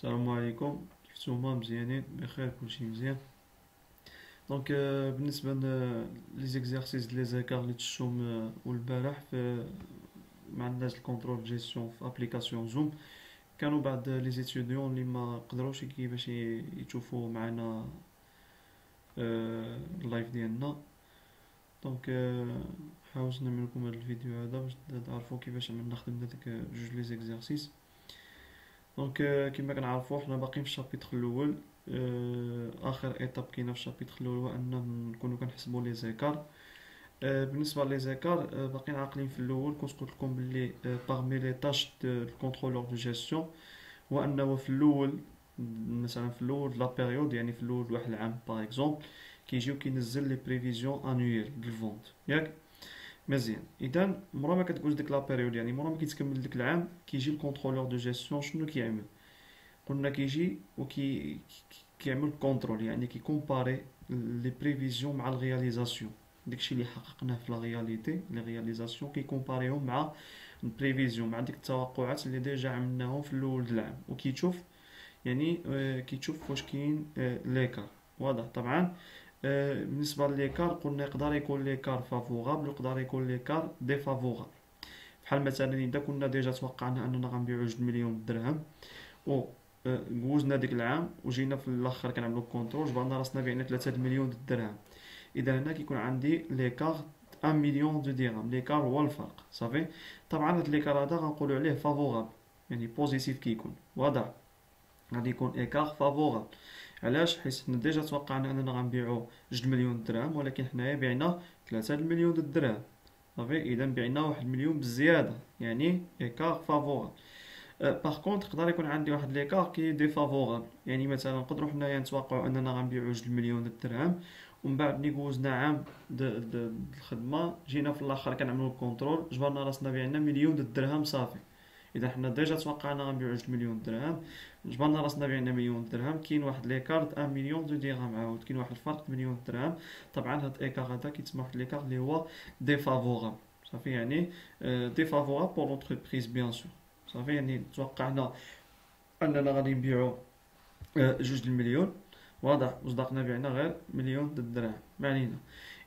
السلام عليكم، كيف نتوما؟ مزيانين بخير؟ كلشي مزيان. بالنسبه لي زيكزارسيس لي زيكار اللي تشوم والبارح في مع الناس الكونترول جيستيون في ابليكاسيون زوم، كانوا بعض لي زيتيديون اللي ما قدروش كيفاش يشوفوا معنا اللايف ديالنا. دونك حاولت نعمل لكم هذا الفيديو هذا باش تعرفوا كيفاش عملنا خدمنا ديك جوج لي زيكزارسيس. كما كنعرفوا حنا باقيين في الشابيتر الاول. اخر ايتاب كاينه في الشابيتر الاول هو ان نكونوا كنحسبوا لي زيكار. بالنسبه لي زيكار باقيين عاقلين في الاول. كنت قلت لكم باللي باغمي لي تاش دو الكونترولور دو جيستيون هو انه في الاول، مثلا في الاول لا بيريود، يعني في الاول واحد العام باغ اكزومبل، كيجيو كينزل لي بريفيزيون انويل ديال الفونت ياك. مزيان، اذا مورا ما كتقول ديك لا بيريود، يعني مورا ما كيتكمل ديك العام، كيجي الكونترولور دو جيستيون شنو كيعمل؟ قلنا كيجي كيعمل كونترول، يعني كيكومباري لي بريفيزيون مع الرياليزاسيون. داكشي اللي حققناه في لا رياليتي، لي رياليزاسيون كيكومباريهم مع البريفيزيون، مع ديك التوقعات اللي ديجا عملناهم في الاول د العام، وكيتشوف يعني كيتشوف واش كاين ليكار. واضح طبعا. بالنسبه لليكار قلنا يقدر يكون ليكار فافوغابل ويقدر يكون ليكار ديفافوغابل. بحال مثلا اذا كنا ديجا توقعنا اننا غنبيعو 2 مليون درهم و جوزنا ديك العام وجينا في الاخر كنعملو كونترول جبرنا راسنا بعنا 3 مليون درهم، اذا هنا كيكون عندي ليكار 1 مليون دو درهم. ليكار هو الفرق صافي. طبعا هاد ليكار هذا غنقولوا عليه فافوغابل، يعني بوزيتيف كيكون. واضح، غادي يكون ايكار فافوغابل. علاش؟ حيت حنا ديجا توقعنا اننا غنبيعو 2 مليون درهم، ولكن حنايا بعنا 3 مليون درهم صافي. اذا بعنا 1 مليون بزياده، يعني ايكار فافوغابل. باغ كونطخ يقدر يكون عندي واحد ليكار كي ديفافوغابل، يعني مثلا نقدروا حنايا نتوقعوا اننا غنبيعوا 2 مليون درهم، ومن بعد ملي دوزنا عام د الخدمه جينا في الاخر كنعملوا الكونترول جبرنا راسنا بعنا مليون درهم صافي. اذا حنا ديجا توقعنا غنبيعوا 2 مليون درهم، جبرنا راسنا بعنا مليون درهم، كاين واحد ليكار د 1 مليون درهم، عاود كاين واحد الفرق مليون درهم. طبعا هاد الايكار هذا كيتسمى واحد ليكار اللي هو ديفافوغابل صافي، يعني ديفافوغابل بور لونتربريز بيان سور صافي. يعني توقعنا اننا غادي نبيعو جوج المليون، واضح، وصدقنا بعنا غير مليون درهم، ما علينا.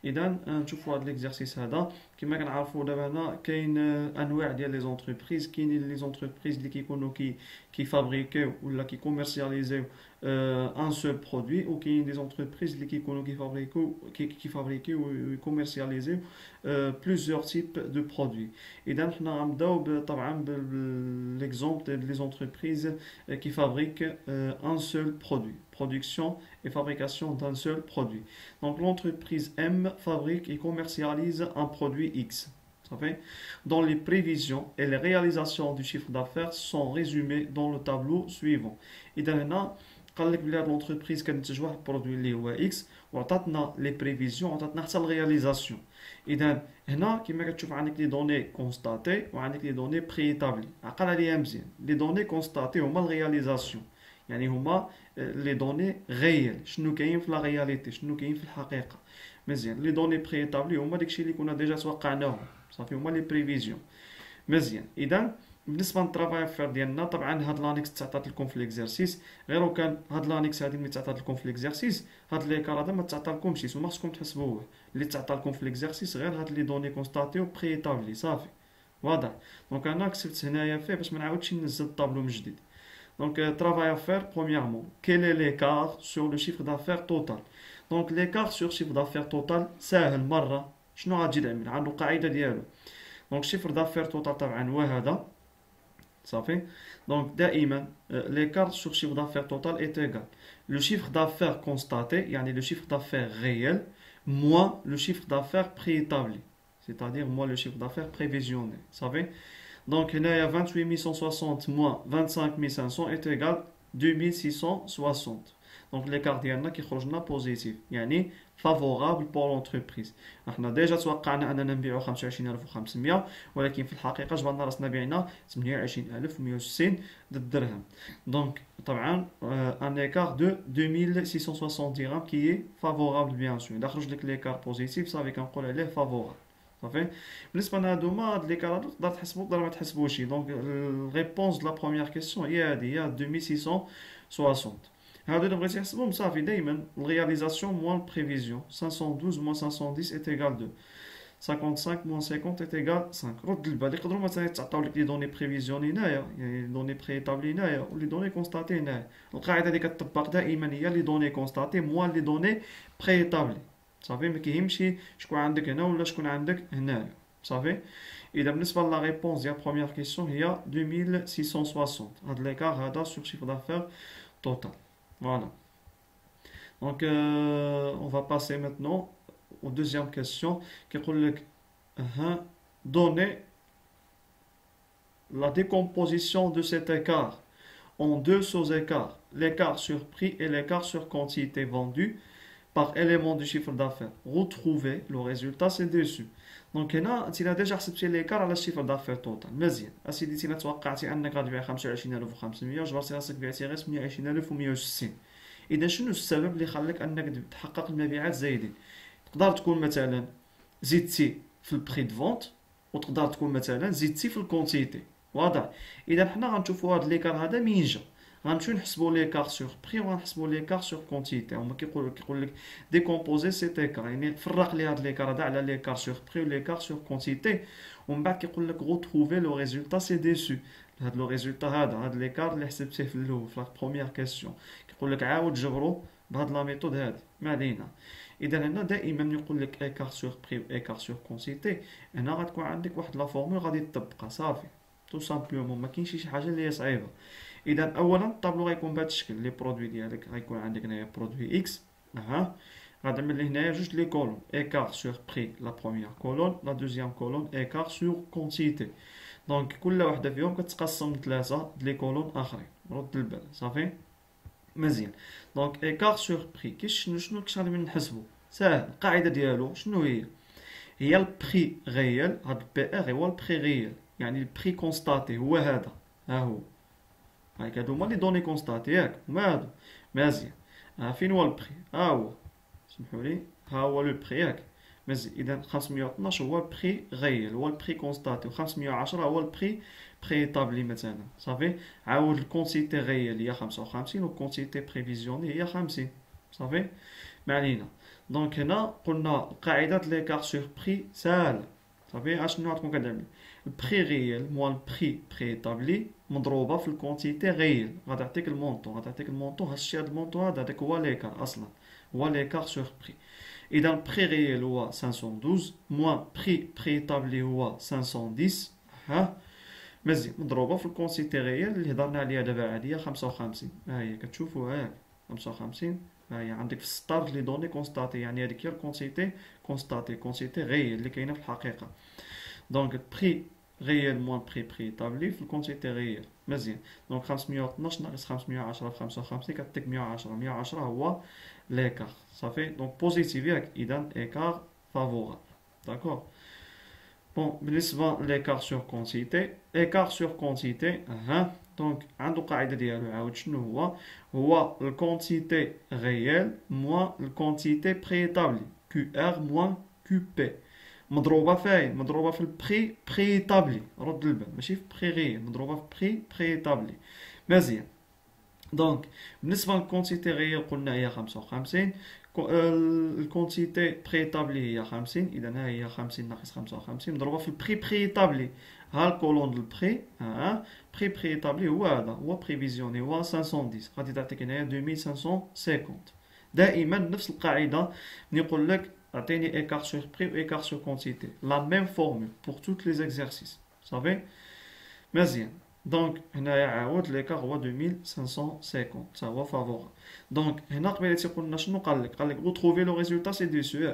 اذا نشوفوا هذا ليكزارسيس هذا. كما كنعرفوا دابا هنا كاين انواع ديال لي زونتربريز. كاينين لي زونتربريز اللي كيكونوا كيفابريكيو ولا كيكوميرسياليزيو ان سول برودوي، وكاين دي زونتربريز اللي كيكونوا كيفابريكيو ويكوميرسياليزيو بليزيور تيب دو برودوي. اذا حنا غنبداو طبعا بالاكزومبل ديال لي زونتربريز كيفابريك ان سول برودوي، production et fabrication d'un seul produit. Donc l'entreprise M fabrique et commercialise un produit X. Dont les prévisions et les réalisations du chiffre d'affaires sont résumées dans le tableau suivant. إذا هنا قال لك بلي هاد لونتربريز كتنتج واحد البرودوي اللي هو اكس، وعطاتنا لي بريفيزيون وعطاتنا حتى الرياليزاسيون. اذا هنا كما كتشوف عندك لي دوني كونستاتي وعندك لي دوني بريتابلي. عقل عليها مزيان، لي دوني كونستاتي هما الرياليزاسيون، يعني هما لي دوني غيال، شنو كاين في لا رياليتي، شنو كاين في الحقيقه. مزيان، لي دوني بريتابلي هما داكشي اللي كنا ديجا توقعناه صافي، هما لي بريفيزيون. مزيان، اذا بالنسبه للطرافاي افير ديالنا، طبعا هاد لانيكس تعطات لكم في ليكزارسيس، غير وكان هاد لانيكس هادي ملي تعطات لكم في ليكزارسيس، هاد ليكار هذا ما تعطى لكمش، نتوما خصكم تحسبوه. اللي تعطى لكم في ليكزارسيس غير هاد لي دوني كونستاتي و بريتابلي صافي. واضح. دونك انا كتبت هنايا فيه باش ما نعاودش ننزل الطابلو من جديد. Donc, travail à faire, premièrement, quel est l'écart sur le chiffre d'affaires total? Donc, l'écart sur chiffre d'affaires total, سهل مرة. شنو غادي تعمل؟ عنده قاعدة ديالو. Donc, chiffre d'affaires total طبعا هو هذا صافي. Donc, دائما l'écart sur chiffre d'affaires total est égal le chiffre d'affaires constaté, يعني le chiffre d'affaires réel, moins le chiffre d'affaires préétabli, c'est-à-dire moins le chiffre d'affaires prévisionnel. صافي. Donc, il y a 28 160 moins 25 500 est égal 2660. Donc, l'écart ديالنا كيخرج لنا بوزيتيف، يعني favorable pour l'entreprise. احنا ديجا توقعنا اننا نبيعو 25500، ولكن في الحقيقه جبرنا راسنا بعنا 28160 درهم. دونك طبعا ان écart de 2660 dirhams qui est favorable bien sûr. اذا خرج لك l'écart بوزيتيف صافي كنقول عليه favorable صافي. بالنسبه لهادوما هاد ليكار هادو تقدر تحسبو تقدر ما تحسبوش. دونك الريبونس دو لا بروميير كيسيون هي هادي، هي 2660. هادو الا بغيتي تحسبهم صافي دايما الرياليزاسيون موان البريفيزيون، 512 موان 510 est égal 2، 55 moins 50 est égal 5. رد البال، يقدروا مثلا تعطيو لك لي دوني بريفيزيون هنايا، يعني لي دوني بريتابلي هنايا ولي دوني كونستاتي هنايا. القاعده اللي كتطبق دائما هي لي دوني كونستاتي موان لي دوني بريتابلي. صافي، ما كيهمش شكون عندك هنا ولا شكون عندك هنايا. صافي. اذا بالنسبه لا ريبونس ديال بروميير كيسيون هي 2660. هاد ليكار هذا سور شيفر دافير توتال. فوالا. Donc, on va passer maintenant aux deuxième question qui donner la décomposition de cet écart en deux sous-écarts, l'écart sur prix et l'écart sur quantité vendue par élément du chiffre d'affaires. Retrouver le résultat ci-dessus. دونك هنا انت ديجا حسبتي ليكار على الشيفر دافير توتال، مزيان. اسيدي انت توقعتي انك غتبيع 25500 وجبرتي راسك بعتي غير 28160. اذا شنو السبب اللي خلاك انك تحقق المبيعات زايدين؟ تقدر تكون مثلا زدتي في البري دو فونت، وتقدر تكون مثلا زدتي في الكونتيتي. واضح. اذا حنا غنشوفوا هذا ليكار هذا منين جا، غنمشيو نحسبوا ليكار سور بري وغنحسبوا ليكار سور كونتيتي. هما كيقول لك ديكومبوزي سيت ايكار، يعني فرق لي هذا ليكار هذا على ليكار سور بري وليكار سور كونتيتي، ومن بعد كيقول لك غوتروفي لو ريزولتا سي ديسو. هذا لو ريزولتا هذا ليكار اللي حسبتيه في الاول في لا بروميير كيسيون، كيقول لك عاود جبرو بهاد لا ميثود هادي. ما علينا. اذا هنا دائما يقول لك ايكار سور بري وايكار سور كونتيتي، هنا غتكون عندك واحد لا فورمول غادي تطبقها صافي تو سامبلومون، ما كاينش شي حاجه اللي هي صعيبه. اذا اولا الطابلو غيكون بهذا الشكل، لي برودوي ديالك غيكون عندك هنايا برودوي اكس. غنعمل لي هنايا جوج لي كولون، ايكار سور بري لا بروميير كولون، لا دوزيام كولون ايكار سور كونتيتي. دونك كل وحده فيهم كتقسم لثلاثه لي كولون اخرين. رد البال صافي. مزيان. دونك ايكار سور بري شنو غادي نحسبو؟ ساهل. القاعده ديالو شنو هي؟ هي البري غيال. هاد بي ار هو البري غيال، يعني البري كونستاتي هو هذا. ها هو هاك، هادو هما لي دوني كونستاتي ياك، هما هادو. مزيان. فين هو البري؟ ها هو، سمحوا لي، ها هو لو بري ياك. مزيان. اذا 512 هو البري غيال، هو البري كونستاتي، و 510 هو البري بريتابلي مثلا. صافي. عاود الكونتيتي غيال هي 55 والكونتيتي بريفيزيوني هي 50. صافي. ما علينا. دونك هنا قلنا قاعدة ليكار سور بري ساهلة. صافي. اشنو غتكون كتعمل؟ البري غيال موان البري بريتابلي مضروبة في الكونتيتي غيال، غتعطيك المونطون. هادشي، هاد المونطون هذاك هو ليكار اصلا، هو ليكار سور بري. اذا البري غيال هو 512 موان بري بريتابلي هو 510. مزيان. مضروبه في الكونسيتي غيال اللي هضرنا عليها دابا عاديه 55. ها هي كتشوفوا، ها 55. ها هي عندك في السطر لي دوني كونستاتي، يعني هذيك هي الكونسيتي كونسيتي غيال اللي كاينه في الحقيقه. دونك بري غيال موان بري بريتابلي في الكونسيتي غيال. مزيان. دونك 512 ناقص 510 في 55 كتعطيك 110. 110 هو ليكار. صافي. دونك بوزيتيف ياك، اذا ايكار فافورابل. داكور. بون، بالنسبه ليكار سور كونتيتي، ايكار سور كونتيتي دونك عنده قاعده ديالو عاود شنو هو الكونتيتي غيال موان الكونتيتي بريتابلي، كيو ار موان كيو بي، مضروبه فين؟ مضروبه في البري بريتابلي. رد البال، ماشي في بري غيال، مضروبه في بري بريتابلي. مزيان. دونك بالنسبه للكونتيتي غيال قلنا هي 55، الكونتيتي بريتابلي هي 50. اذا ها هي 50 ناقص 55 مضروبه في البري بريتابلي. ها الكولون دو البري، بري بريتابلي هو هذا، هو بريفيزيوني هو 510، غادي تعطيك هنايا 2550. دائما نفس القاعده ملي يقول لك اعطيني ايكار سور بري و ايكار سور كونتيتي، لا ميم فورمول بور توت لي زيكزارسيس. صافي. مزيان. دونك هنايا عاود ليكار هو 2550، تا هو فافورابل. دونك هنا قبيله قلنا شنو قال لك غوتروفي لو ريزولتا سي ديسو.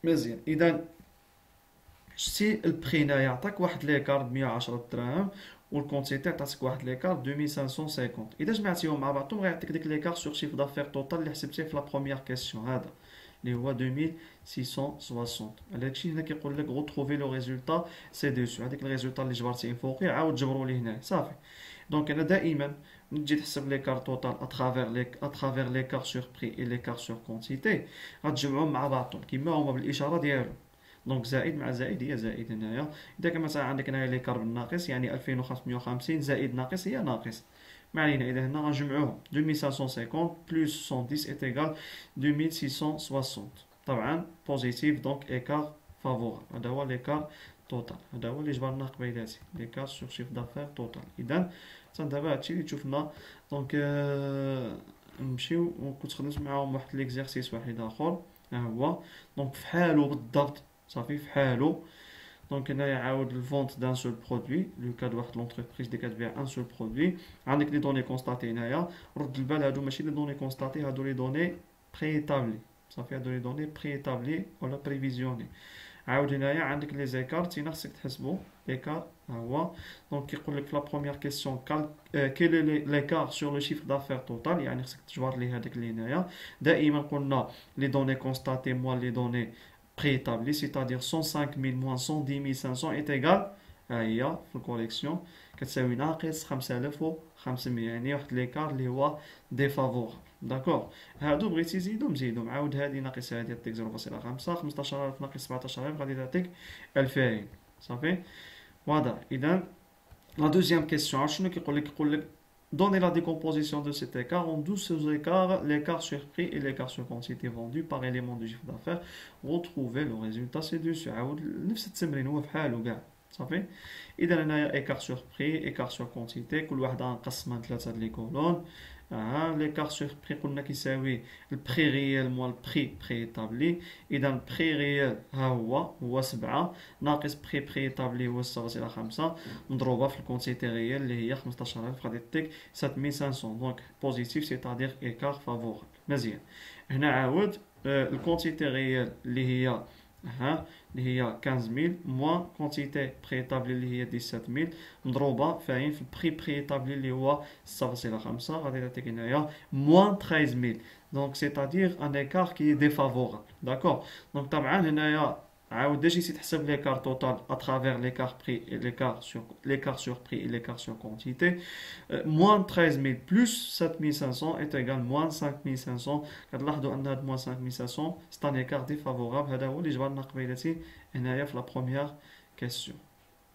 مزيان. اذا شتي البري هنايا عطاك واحد ليكار ب 110 دراهم، والكونتيتي عطاتك واحد ليكار 2550. اذا جمعتيهم مع بعضهم غيعطيك ديك ليكار سور شيفر دافير توتال اللي حسبتيه في لا بروميير كيسيون، هذا اللي هو 2660. على هادشي هنا كيقول لك غوتروفي لو ريزولتا سي ديسو. هذيك الريزولتا اللي جبرتيه فوقي عاود جبروا ليه هنا. صافي. دونك انا دائما ملي تجي تحسب ليكار توتال اترافير ليكار سور بري اي ليكار سور كونتيتي غتجمعهم مع بعضهم كيما هما بالاشاره ديالو. دونك زائد مع زائد هي زائد هنايا. اذا كان مثلا عندك هنايا ليكار بالناقص يعني 2550 زائد ناقص هي ناقص، ما علينا. اذا هنا غنجمعوهم 2550 بلس 110 est égal 2660. طبعا بوزيتيف دونك ايكار فافور، هذا هو ليكار توتال، هذا هو اللي جبرنا قبيلاتي ليكار سور شيف دافير توتال. اذا حتى دابا هادشي اللي تشوفنا. دونك نمشيو وكنت خدمت معاهم واحد ليكزارسيس واحد اخر ها هو. دونك في حالو بالضبط صافي في حالو. دونك هنايا عاود الفونت دان سول برودوي، لو كاد واحد لونتربريز اللي كتبيع ان سول برودوي. عندك لي دوني كونستاتي هنايا، رد البال هادو ماشي لي دوني كونستاتي، هادو لي دوني بري ايتابلي صافي، هادو لي دوني بري ايتابلي ولا بريفيزيوني. عاود هنايا عندك لي زيكار تينا خصك تحسبو ليكار ها هو. دونك كيقول لك في لا بروميير كيسيون كيل ليكار سور لو شيفر دافير توتال، يعني خصك تجبر لي هذاك اللي هنايا. دائما قلنا لي دوني كونستاتي موان لي دوني préétabli, c'est-à-dire 105 000 moins 110 500 est égal ها هي في الكوليكسيون كتساوي ناقص 5500، يعني واحد ليكار اللي هو ديفافور. داكور، هادو بغيتي تزيدهم زيدهم، عاود هادي ناقص هادي تعطيك 0.5، 15000 ناقص 17000 غادي تعطيك 2000 صافي. واضح. اذا لا دوزيام كيسيون عرفت شنو كيقول لك؟ كيقول لك donner la décomposition de cet écart en 12 sous-écarts, l'écart sur prix et l'écart sur quantité vendue par élément du chiffre d'affaires. Retrouvez le résultat ci-dessus. عاود نفس التمرين هو بحالو كاع صافي. اذا هنايا écart sur prix écart sur quantité كل واحده نقسمها لثلاثه هاد لي كولون. ليكار سور بري قلنا كيساوي البري ريال موال البري بري ايتابلي. اذا البري ريال ها هو 7 ناقص بري ايتابلي هو 6.5 مضروبه في الكونتيتي ريال اللي هي 15000 غادي تعطيك 7500. دونك بوزيتيف سيتادير ايكار فافور. مزيان. هنا عاود الكونتيتي ريال اللي هي اللي هي 15000 موان كونتيتي بري ايتابلي اللي هي 17000 مضروبه فاين في البري بري ايتابلي اللي هو 6.5 غادي تعطيك هنايا موان 13000. دونك سيتادير ان ايكار كي ديفافورابل. داكور. دونك طبعا هنايا عاود ديجي سي تحسب ليكار توتال اترافير ليكار بري ليكار سور بري et l'écart sur quantité. moins 13000 plus 7500 est égal moins 5500. كتلاحظوا ان هاد moins 5500 c'est un écart défavorable. هذا هو اللي جبرنا قبيلتي هنايا في لا بروميير كيسيون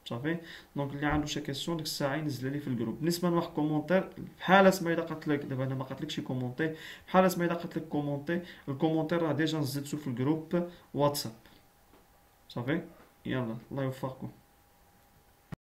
صافي. دونك اللي عنده شي كيسيون ديك الساعه ينزل لي في الجروب. بالنسبه لواحد كومونتير بحال ما الا قلت لك دابا انا ما قلتلكش كومونتي، بحال ما الا قلت لك كومونتي الكومونتير راه ديجا نزلتو في الجروب واتساب صافي. يلا الله يوفقكم.